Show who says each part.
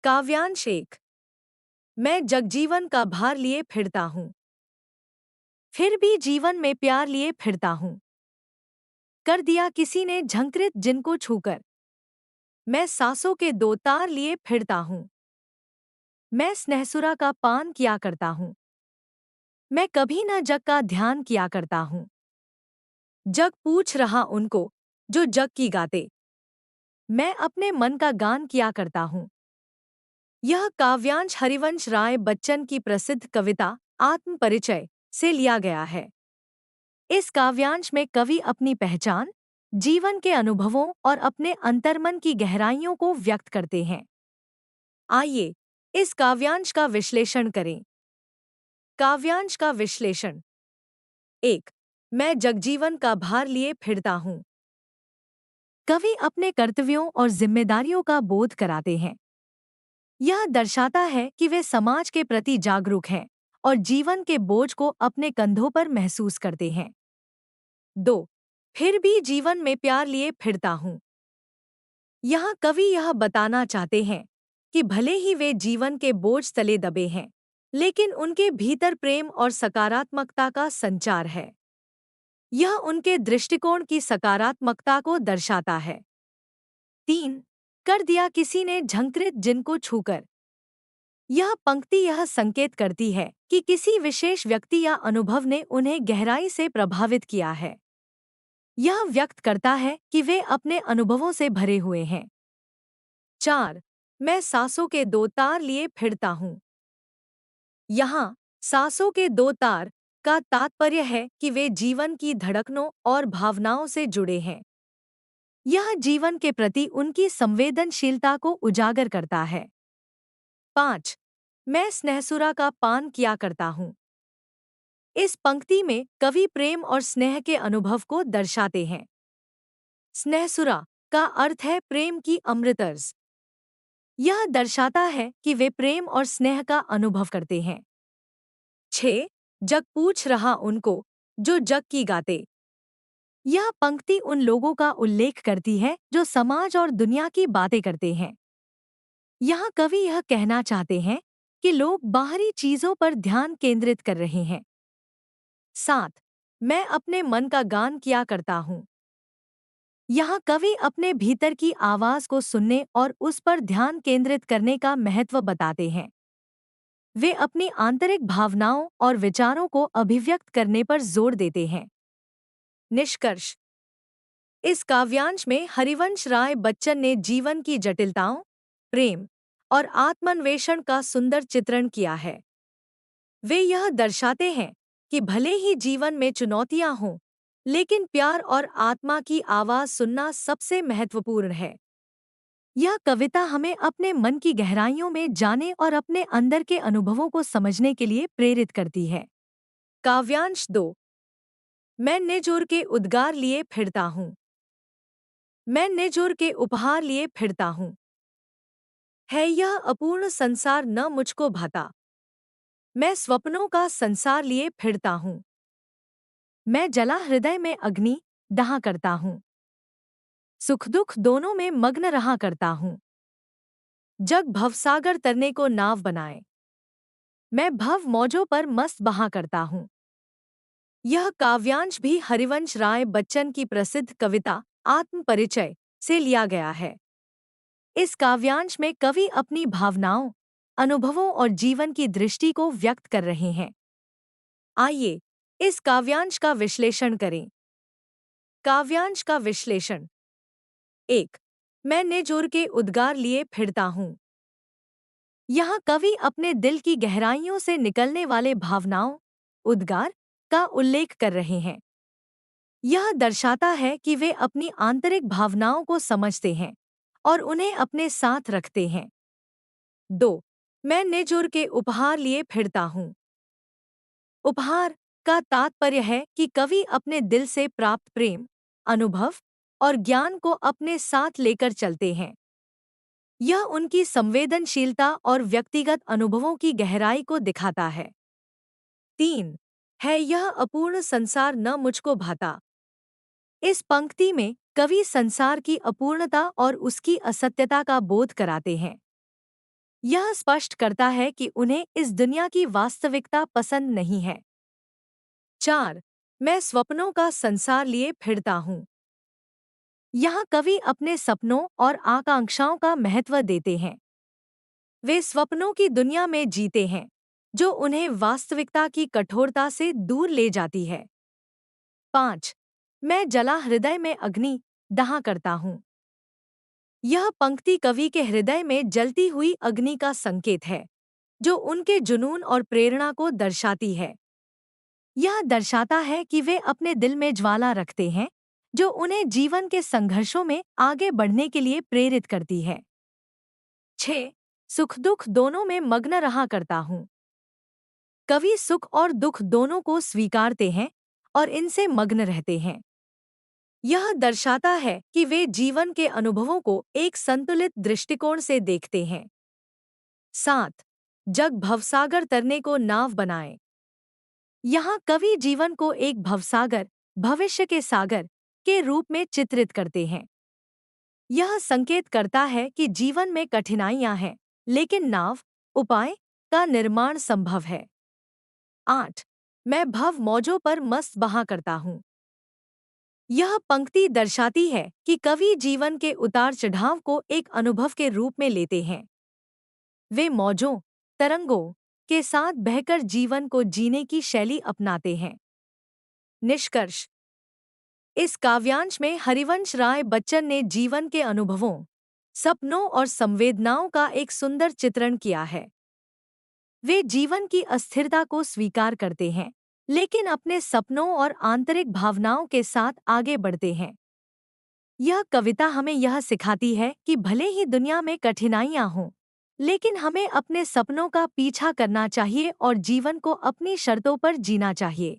Speaker 1: काव्यांश एक। मैं जगजीवन का भार लिए फिरता हूँ, फिर भी जीवन में प्यार लिए फिरता हूँ। कर दिया किसी ने झंकृत जिनको छूकर, मैं सांसों के दो तार लिए फिरता हूँ। मैं स्नेहसुरा का पान किया करता हूँ, मैं कभी न जग का ध्यान किया करता हूँ। जग पूछ रहा उनको जो जग की गाते, मैं अपने मन का गान किया करता हूँ। यह काव्यांश हरिवंश राय बच्चन की प्रसिद्ध कविता आत्म परिचय से लिया गया है। इस काव्यांश में कवि अपनी पहचान, जीवन के अनुभवों और अपने अंतर्मन की गहराइयों को व्यक्त करते हैं। आइए इस काव्यांश का विश्लेषण करें। काव्यांश का विश्लेषण। एक। मैं जगजीवन का भार लिए फिरता हूँ। कवि अपने कर्तव्यों और जिम्मेदारियों का बोध कराते हैं। यह दर्शाता है कि वे समाज के प्रति जागरूक हैं और जीवन के बोझ को अपने कंधों पर महसूस करते हैं। 2। फिर भी जीवन में प्यार लिए फिरता हूँ। यहाँ कवि यह बताना चाहते हैं कि भले ही वे जीवन के बोझ तले दबे हैं, लेकिन उनके भीतर प्रेम और सकारात्मकता का संचार है। यह उनके दृष्टिकोण की सकारात्मकता को दर्शाता है। 3। कर दिया किसी ने झंकृत जिनको छूकर। यह पंक्ति यह संकेत करती है कि किसी विशेष व्यक्ति या अनुभव ने उन्हें गहराई से प्रभावित किया है। यह व्यक्त करता है कि वे अपने अनुभवों से भरे हुए हैं। 4। मैं सांसों के दो तार लिए फिरता हूँ। यहाँ सांसों के दो तार का तात्पर्य है कि वे जीवन की धड़कनों और भावनाओं से जुड़े हैं। यह जीवन के प्रति उनकी संवेदनशीलता को उजागर करता है। 5। मैं स्नेहसुरा का पान किया करता हूँ। इस पंक्ति में कवि प्रेम और स्नेह के अनुभव को दर्शाते हैं। स्नेहसुरा का अर्थ है प्रेम की अमृतर्स। यह दर्शाता है कि वे प्रेम और स्नेह का अनुभव करते हैं। 6। जग पूछ रहा उनको जो जग की गाते। यह पंक्ति उन लोगों का उल्लेख करती है जो समाज और दुनिया की बातें करते हैं। यहाँ कवि यह कहना चाहते हैं कि लोग बाहरी चीजों पर ध्यान केंद्रित कर रहे हैं। 7। मैं अपने मन का गान किया करता हूँ। यहाँ कवि अपने भीतर की आवाज को सुनने और उस पर ध्यान केंद्रित करने का महत्व बताते हैं। वे अपनी आंतरिक भावनाओं और विचारों को अभिव्यक्त करने पर जोर देते हैं। निष्कर्ष। इस काव्यांश में हरिवंश राय बच्चन ने जीवन की जटिलताओं, प्रेम और आत्मान्वेषण का सुंदर चित्रण किया है। वे यह दर्शाते हैं कि भले ही जीवन में चुनौतियां हों, लेकिन प्यार और आत्मा की आवाज सुनना सबसे महत्वपूर्ण है। यह कविता हमें अपने मन की गहराइयों में जाने और अपने अंदर के अनुभवों को समझने के लिए प्रेरित करती है। काव्यांश 2। मैं निजोर के उद्गार लिए फिरता हूँ। मैं निजोर के उपहार लिए फिरता हूँ। है यह अपूर्ण संसार न मुझको भाता। मैं स्वप्नों का संसार लिए फिरता हूँ। मैं जला हृदय में अग्नि दहा करता हूँ। सुख दुख दोनों में मग्न रहा करता हूँ। जग भवसागर तरने को नाव बनाए। मैं भव मौजों पर मस्त बहा करता हूँ। यह काव्यांश भी हरिवंश राय बच्चन की प्रसिद्ध कविता आत्म परिचय से लिया गया है। इस काव्यांश में कवि अपनी भावनाओं, अनुभवों और जीवन की दृष्टि को व्यक्त कर रहे हैं। आइए इस काव्यांश का विश्लेषण करें। काव्यांश का विश्लेषण। 1। मैं निजोर के उद्गार लिए फिरता हूँ। यहाँ कवि अपने दिल की गहराइयों से निकलने वाले भावनाओं, उद्गार का उल्लेख कर रहे हैं। यह दर्शाता है कि वे अपनी आंतरिक भावनाओं को समझते हैं और उन्हें अपने साथ रखते हैं। 2। मैं निजोर के उपहार लिए फिरता हूँ। उपहार का तात्पर्य है कि कवि अपने दिल से प्राप्त प्रेम, अनुभव और ज्ञान को अपने साथ लेकर चलते हैं। यह उनकी संवेदनशीलता और व्यक्तिगत अनुभवों की गहराई को दिखाता है। 3। है यह अपूर्ण संसार न मुझको भाता। इस पंक्ति में कवि संसार की अपूर्णता और उसकी असत्यता का बोध कराते हैं। यह स्पष्ट करता है कि उन्हें इस दुनिया की वास्तविकता पसंद नहीं है। 4. मैं स्वप्नों का संसार लिए फिरता हूँ। यहाँ कवि अपने सपनों और आकांक्षाओं का महत्व देते हैं। वे स्वप्नों की दुनिया में जीते हैं, जो उन्हें वास्तविकता की कठोरता से दूर ले जाती है। 5. मैं जला हृदय में अग्नि दहा करता हूँ। यह पंक्ति कवि के हृदय में जलती हुई अग्नि का संकेत है, जो उनके जुनून और प्रेरणा को दर्शाती है। यह दर्शाता है कि वे अपने दिल में ज्वाला रखते हैं, जो उन्हें जीवन के संघर्षों में आगे बढ़ने के लिए प्रेरित करती है। 6. सुख दुख दोनों में मग्न रहा करता हूँ। कवि सुख और दुख दोनों को स्वीकारते हैं और इनसे मग्न रहते हैं। यह दर्शाता है कि वे जीवन के अनुभवों को एक संतुलित दृष्टिकोण से देखते हैं। 7. जग भवसागर तरने को नाव बनाए। यहाँ कवि जीवन को एक भवसागर, भविष्य के सागर के रूप में चित्रित करते हैं। यह संकेत करता है कि जीवन में कठिनाइयां हैं, लेकिन नाव, उपाय का निर्माण संभव है। 8. मैं भव मौजों पर मस्त बहा करता हूँ। यह पंक्ति दर्शाती है कि कवि जीवन के उतार चढ़ाव को एक अनुभव के रूप में लेते हैं। वे मौजों, तरंगों के साथ बहकर जीवन को जीने की शैली अपनाते हैं। निष्कर्ष: इस काव्यांश में हरिवंश राय बच्चन ने जीवन के अनुभवों, सपनों और संवेदनाओं का एक सुंदर चित्रण किया है। वे जीवन की अस्थिरता को स्वीकार करते हैं, लेकिन अपने सपनों और आंतरिक भावनाओं के साथ आगे बढ़ते हैं। यह कविता हमें यह सिखाती है कि भले ही दुनिया में कठिनाइयां हों, लेकिन हमें अपने सपनों का पीछा करना चाहिए और जीवन को अपनी शर्तों पर जीना चाहिए।